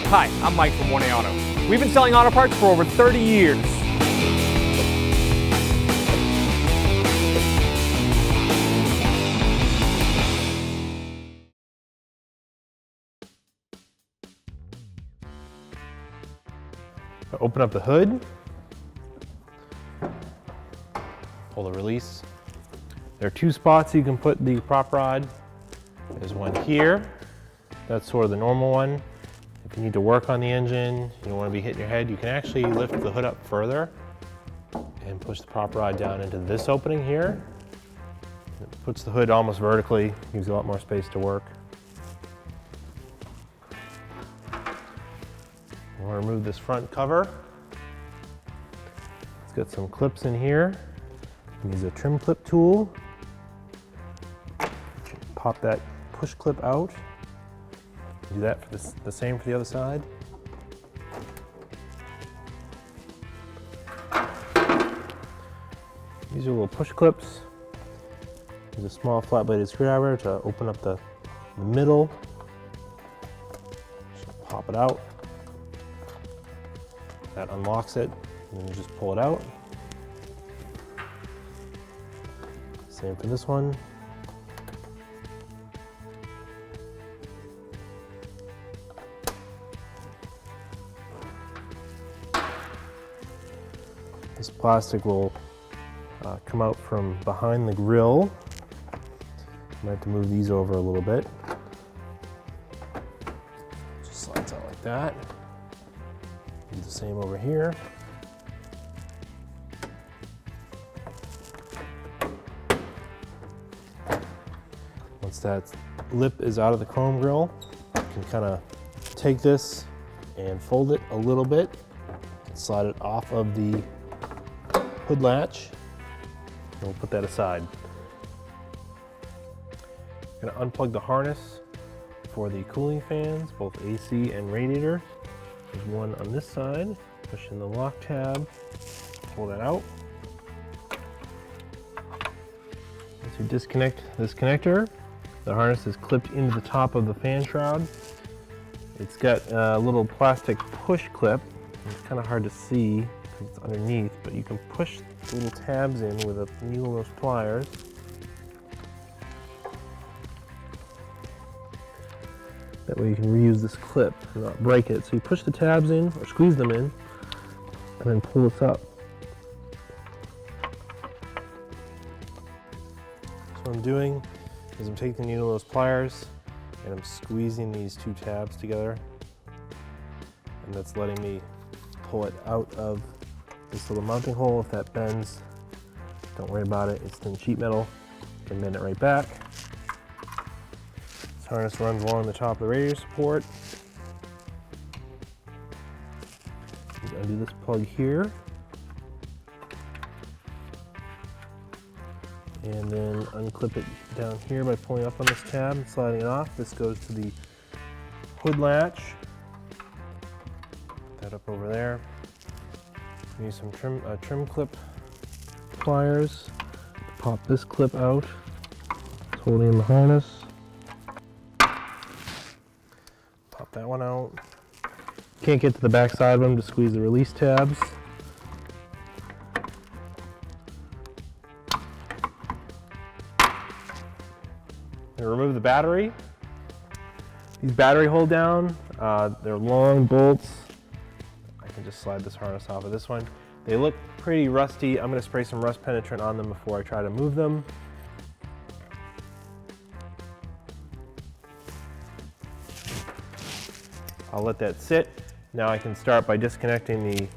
Hi, I'm Mike from 1A Auto. We've been selling auto parts for over 30 years. Open up the hood, pull the release. There are two spots you can put the prop rod. There's one here, that's sort of the normal one. If you need to work on the engine, you don't want to be hitting your head, you can actually lift the hood up further and push the prop rod down into this opening here. It puts the hood almost vertically, gives you a lot more space to work. We'll remove this front cover. It's got some clips in here. Use a trim clip tool. Pop that push clip out. Do that for the same for the other side. These are little push clips. Use a small flat bladed screwdriver to open up the middle. Just pop it out. That unlocks it, and then you just pull it out. Same for this one. This plastic will come out from behind the grill. Might have to move these over a little bit. Just slides out like that. Do the same over here. Once that lip is out of the chrome grill, you can kind of take this and fold it a little bit, slide it off of the hood latch, and we'll put that aside. I'm going to unplug the harness for the cooling fans, both AC and radiator. There's one on this side, push in the lock tab, pull that out. Once you disconnect this connector, the harness is clipped into the top of the fan shroud. It's got a little plastic push clip. It's kind of hard to see because it's underneath, but you can push the little tabs in with a needle and those pliers. That way you can reuse this clip and not break it. So you push the tabs in, or squeeze them in, and then pull this up. So what I'm doing is I'm taking the needle of those pliers and I'm squeezing these two tabs together. And that's letting me pull it out of this little mounting hole. If that bends, don't worry about it. It's thin sheet metal. You can bend it right back. Harness runs along the top of the radiator support. Undo this plug here. And then unclip it down here by pulling up on this tab and sliding it off. This goes to the hood latch. Put that up over there. Use some trim clip pliers to pop this clip out. It's holding in the harness. That one out. Can't get to the back side of them to squeeze the release tabs. And remove the battery. These battery hold down, they're long bolts. I can just slide this harness off of this one. They look pretty rusty. I'm going to spray some rust penetrant on them before I try to move them. I'll let that sit. Now I can start by disconnecting the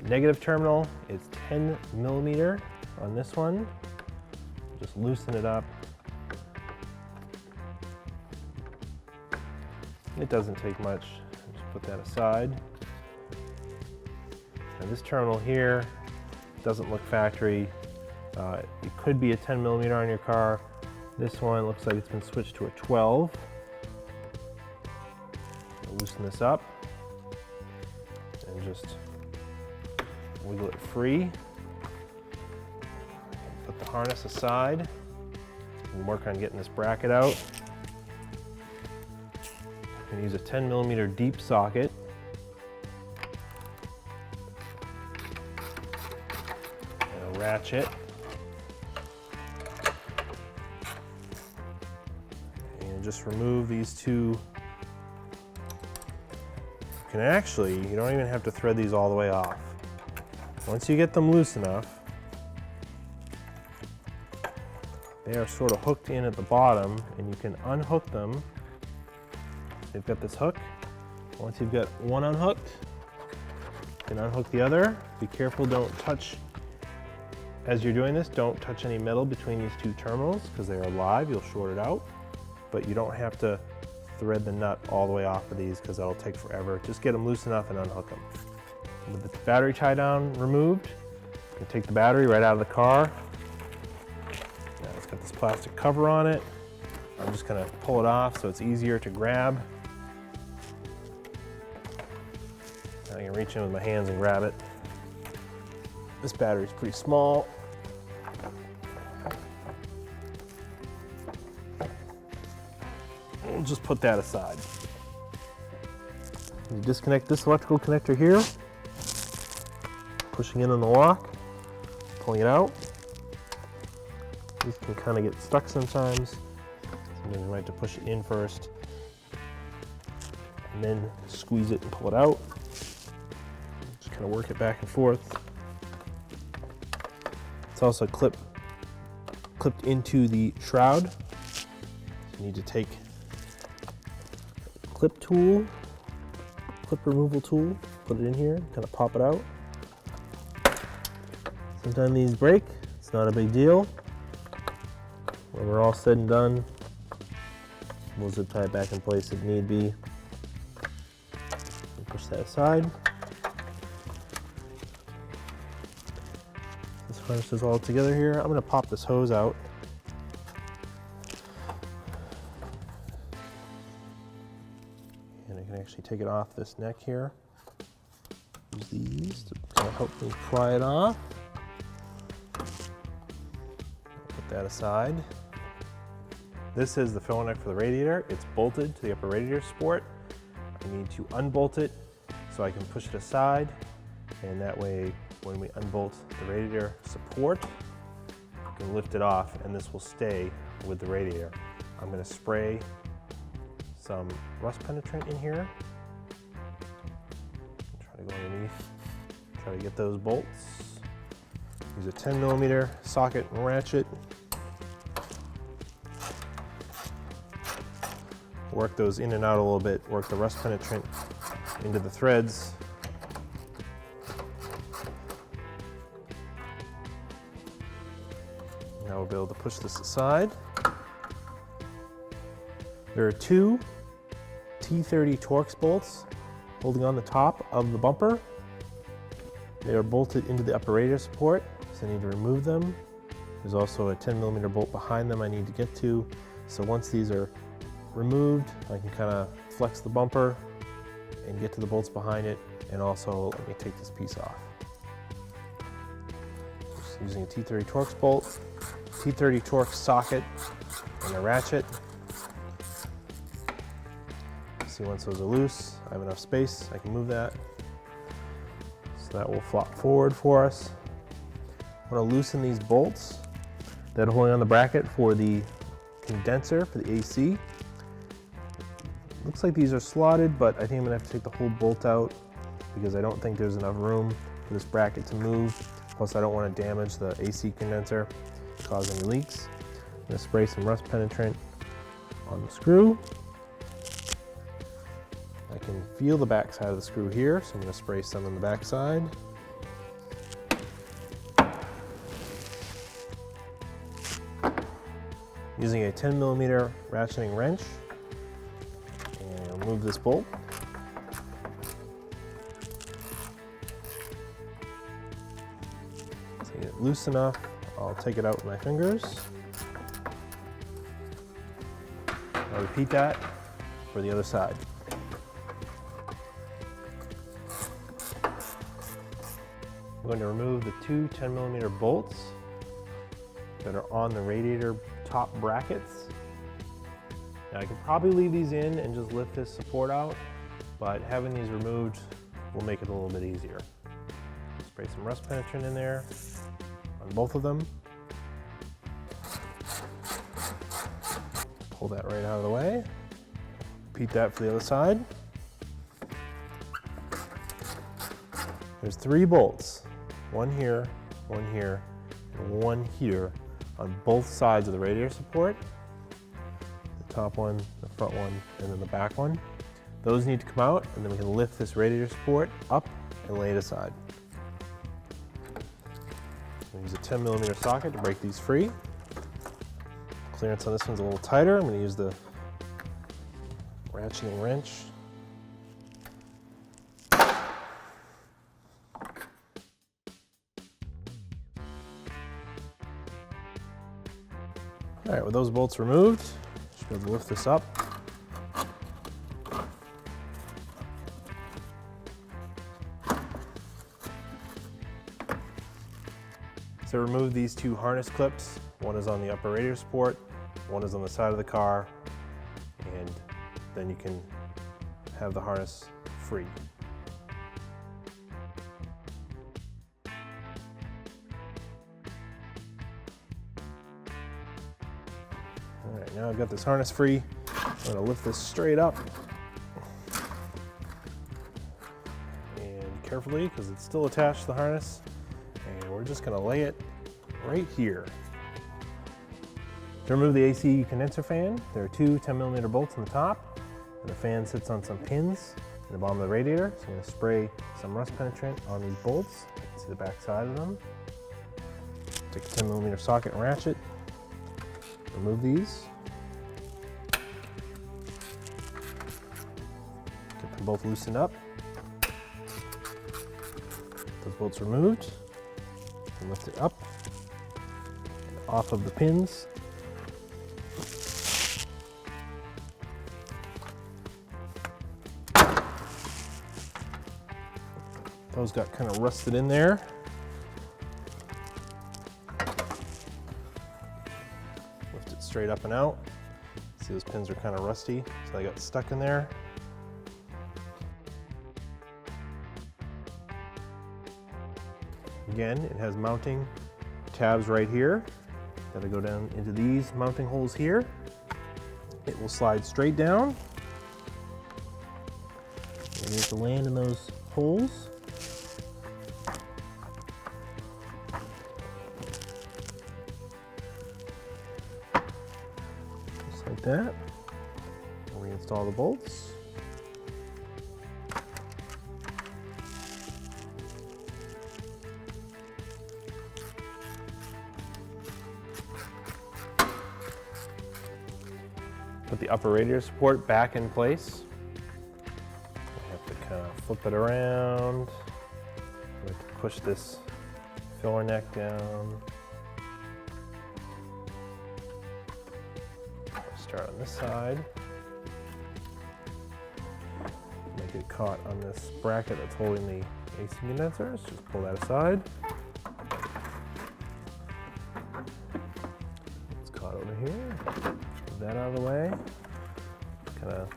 negative terminal. It's 10 millimeter on this one. Just loosen it up. It doesn't take much. Just put that aside. And this terminal here doesn't look factory. It could be a 10 millimeter on your car. This one looks like it's been switched to a 12. Loosen this up and just wiggle it free. Put the harness aside and work on getting this bracket out. I'm going to use a 10mm deep socket. And a ratchet. And just remove these two. You can actually, you don't even have to thread these all the way off. Once you get them loose enough, they are sort of hooked in at the bottom, and you can unhook them. They've got this hook. Once you've got one unhooked, you can unhook the other. Be careful, don't touch, as you're doing this, don't touch any metal between these two terminals because they are live, you'll short it out. But you don't have to thread the nut all the way off of these because that'll take forever. Just get them loose enough and unhook them. With the battery tie down removed, you can take the battery right out of the car. Now it's got this plastic cover on it. I'm just gonna pull it off so it's easier to grab. Now I can reach in with my hands and grab it. This battery is pretty small. We'll just put that aside. You disconnect this electrical connector here, pushing in on the lock, pulling it out. These can kind of get stuck sometimes. Sometimes you might have to push it in first, and then squeeze it and pull it out. Just kind of work it back and forth. It's also clipped into the shroud. So you need to take clip tool, clip removal tool, put it in here, kind of pop it out. Sometimes these break, it's not a big deal. When we're all said and done, we'll zip tie it back in place if need be. And push that aside. This harness is all together here. I'm going to pop this hose out. And I can actually take it off this neck here. Use these to kind of help me pry it off. Put that aside. This is the filler neck for the radiator. It's bolted to the upper radiator support. I need to unbolt it so I can push it aside, and that way when we unbolt the radiator support, we can lift it off and this will stay with the radiator. I'm going to spray some rust penetrant in here. Try to go underneath, try to get those bolts. Use a 10mm socket and ratchet. Work those in and out a little bit, work the rust penetrant into the threads. Now we'll be able to push this aside. There are two T30 Torx bolts holding on the top of the bumper. They are bolted into the upper radiator support, so I need to remove them. There's also a 10mm bolt behind them I need to get to. So once these are removed, I can kind of flex the bumper and get to the bolts behind it, and also let me take this piece off. Just using a T30 Torx bolt, T30 Torx socket, and a ratchet. See, once those are loose, I have enough space, I can move that. So that will flop forward for us. I'm going to loosen these bolts that are holding on the bracket for the condenser for the AC. Looks like these are slotted, but I think I'm gonna have to take the whole bolt out because I don't think there's enough room for this bracket to move. Plus, I don't want to damage the AC condenser, cause any leaks. I'm gonna spray some rust penetrant on the screw. I can feel the back side of the screw here, so I'm gonna spray some on the back side. Using a 10mm ratcheting wrench, and remove this bolt. So get it loose enough, I'll take it out with my fingers. I'll repeat that for the other side. I'm going to remove the two 10mm bolts that are on the radiator top brackets. Now I could probably leave these in and just lift this support out, but having these removed will make it a little bit easier. Spray some rust penetrant in there on both of them. Pull that right out of the way. Repeat that for the other side. There's 3 bolts, one here, and one here on both sides of the radiator support. The top one, the front one, and then the back one. Those need to come out, and then we can lift this radiator support up and lay it aside. We'll use a 10mm socket to break these free. Clearance on this one's a little tighter. I'm going to use the ratcheting wrench. All right, with those bolts removed, should be able to lift this up. So remove these 2 harness clips. One is on the upper radiator support, one is on the side of the car, and then you can have the harness free. All right, now I've got this harness free. I'm going to lift this straight up. And carefully, because it's still attached to the harness. And we're just going to lay it right here. To remove the AC condenser fan, there are 2 10mm bolts on the top, and the fan sits on some pins in the bottom of the radiator. So I'm going to spray some rust penetrant on these bolts. You can see the back side of them. Take a 10mm socket and ratchet. Remove these. Get them both loosened up. Those bolts removed. And lift it up and off of the pins. Those got kind of rusted in there. Lift it straight up and out. See, those pins are kind of rusty, so they got stuck in there. Again, it has mounting tabs right here that'll go down into these mounting holes here. It will slide straight down. And you have to land in those holes. Just like that. Reinstall the bolts. Put the upper radiator support back in place. We have to kind of flip it around. We have to push this filler neck down. Start on this side. Make it caught on this bracket that's holding the AC condensers. Just pull that aside. It's caught over here. Move that out of the way. Kind of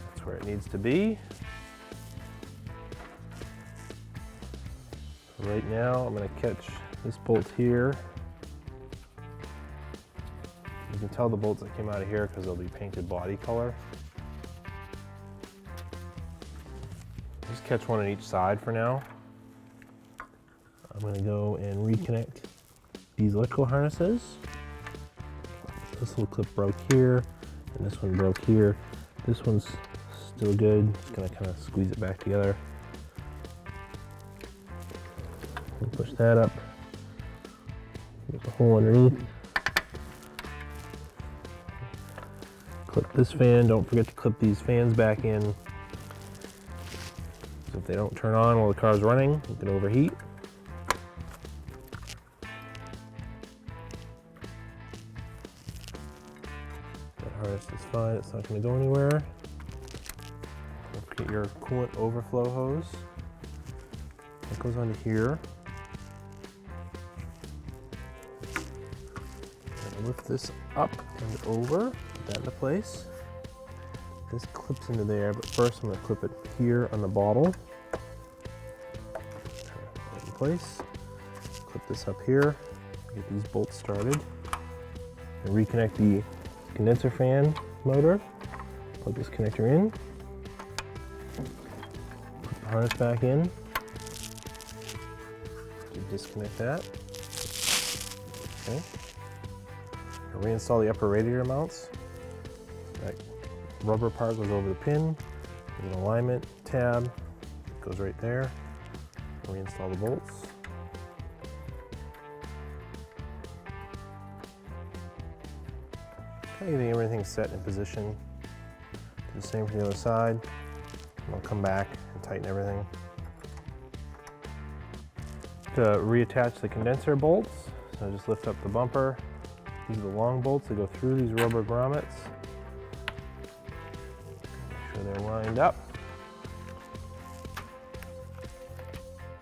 that's where it needs to be. Right now, I'm going to catch this bolt here. You can tell the bolts that came out of here because they'll be painted body color. Just catch one on each side for now. I'm going to go and reconnect these electrical harnesses. This little clip broke here, and this one broke here. This one's still good. Just going to kind of squeeze it back together. And push that up. There's a hole underneath. Clip this fan. Don't forget to clip these fans back in. So if they don't turn on while the car's running, it can overheat. That rest is fine, it's not going to go anywhere. Don't forget your coolant overflow hose. That goes onto here. Lift this up and over, put that into place. This clips into there, but first I'm going to clip it here on the bottle. Put it in place. Clip this up here, get these bolts started. And reconnect the condenser fan motor. Plug this connector in. Put the harness back in. Disconnect that. Okay. Reinstall the upper radiator mounts. That rubber part goes over the pin. There's an alignment tab. It goes right there. Reinstall the bolts. Kind of getting everything set in position. Do the same for the other side. And I'll come back and tighten everything. To reattach the condenser bolts, so just lift up the bumper. These are the long bolts that go through these rubber grommets. Make sure they're lined up.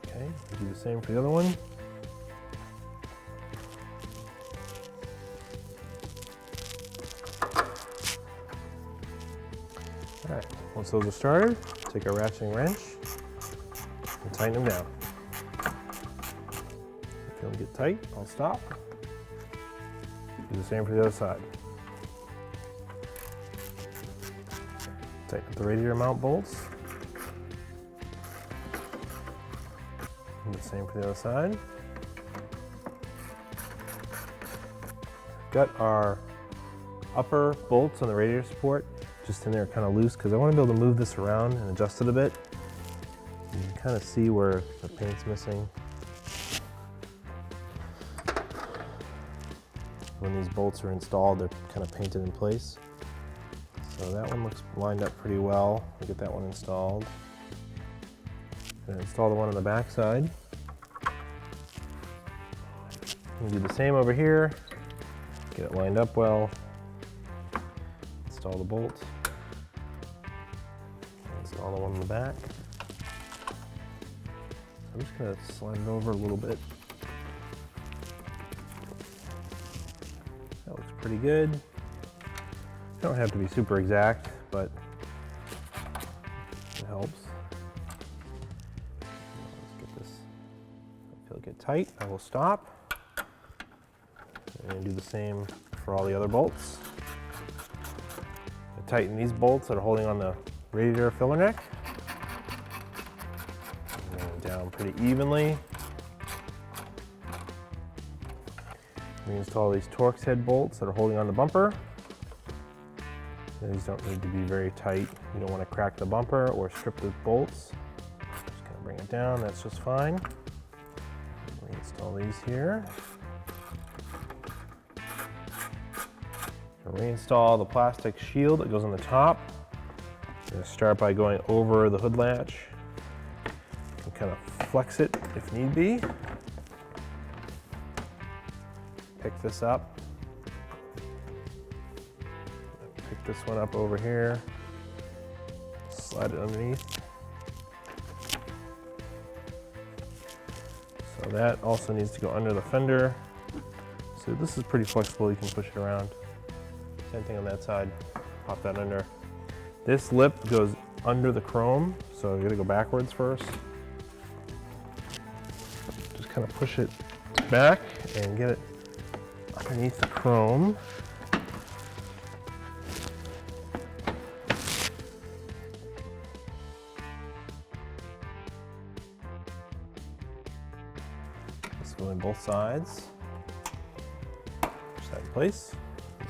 Okay, do the same for the other one. All right, once those are started, take our ratcheting wrench and tighten them down. If you don't get tight, I'll stop. Do the same for the other side. Tighten up the radiator mount bolts. Do the same for the other side. Got our upper bolts on the radiator support just in there kind of loose because I want to be able to move this around and adjust it a bit. You can kind of see where the paint's missing. When these bolts are installed, they're kind of painted in place. So that one looks lined up pretty well. We'll get that one installed. And install the one on the back side. We'll do the same over here. Get it lined up well. Install the bolts. Install the one in the back. I'm just going to slide it over a little bit. That looks pretty good. You don't have to be super exact, but it helps. Let's get this, I feel get tight. I will stop. And do the same for all the other bolts. I tighten these bolts that are holding on the radiator filler neck. And down pretty evenly. Reinstall these Torx head bolts that are holding on the bumper. These don't need to be very tight. You don't want to crack the bumper or strip the bolts. Just kind of bring it down, that's just fine. Reinstall these here. Reinstall the plastic shield that goes on the top. I'm going to start by going over the hood latch and kind of flex it if need be. Pick this up. Pick this one up over here. Slide it underneath. So that also needs to go under the fender. So this is pretty flexible, you can push it around. Same thing on that side, pop that under. This lip goes under the chrome, so you gotta go backwards first. Just kind of push it back and get it underneath the chrome. Let's go in both sides. Push that in place.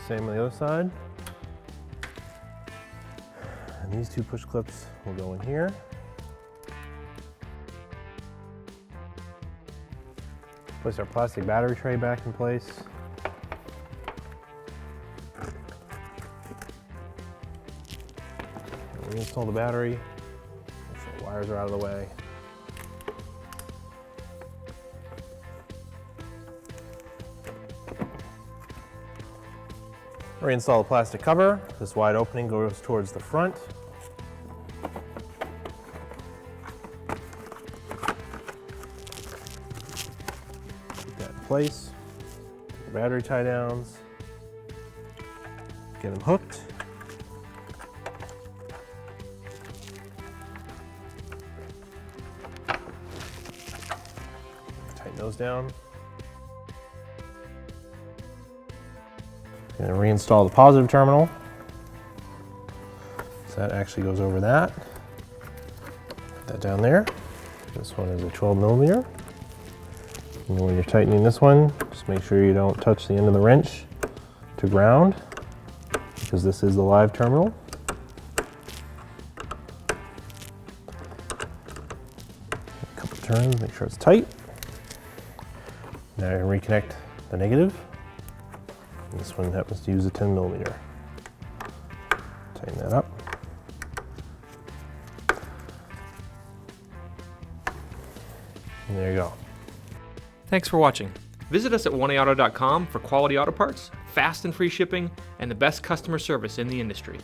Same on the other side. And these two push clips will go in here. Place our plastic battery tray back in place. And reinstall the battery. Make sure the wires are out of the way. Reinstall the plastic cover. This wide opening goes towards the front. Keep that in place. The battery tie downs. Get them hooked. Tighten those down. Going to reinstall the positive terminal. So that actually goes over that. Put that down there. This one is a 12 millimeter. And when you're tightening this one, just make sure you don't touch the end of the wrench to ground, because this is the live terminal. A couple turns, make sure it's tight. Now you're going to reconnect the negative. This one happens to use a 10 millimeter. Tighten that up. And there you go. Thanks for watching. Visit us at oneauto.com for quality auto parts, fast and free shipping, and the best customer service in the industry.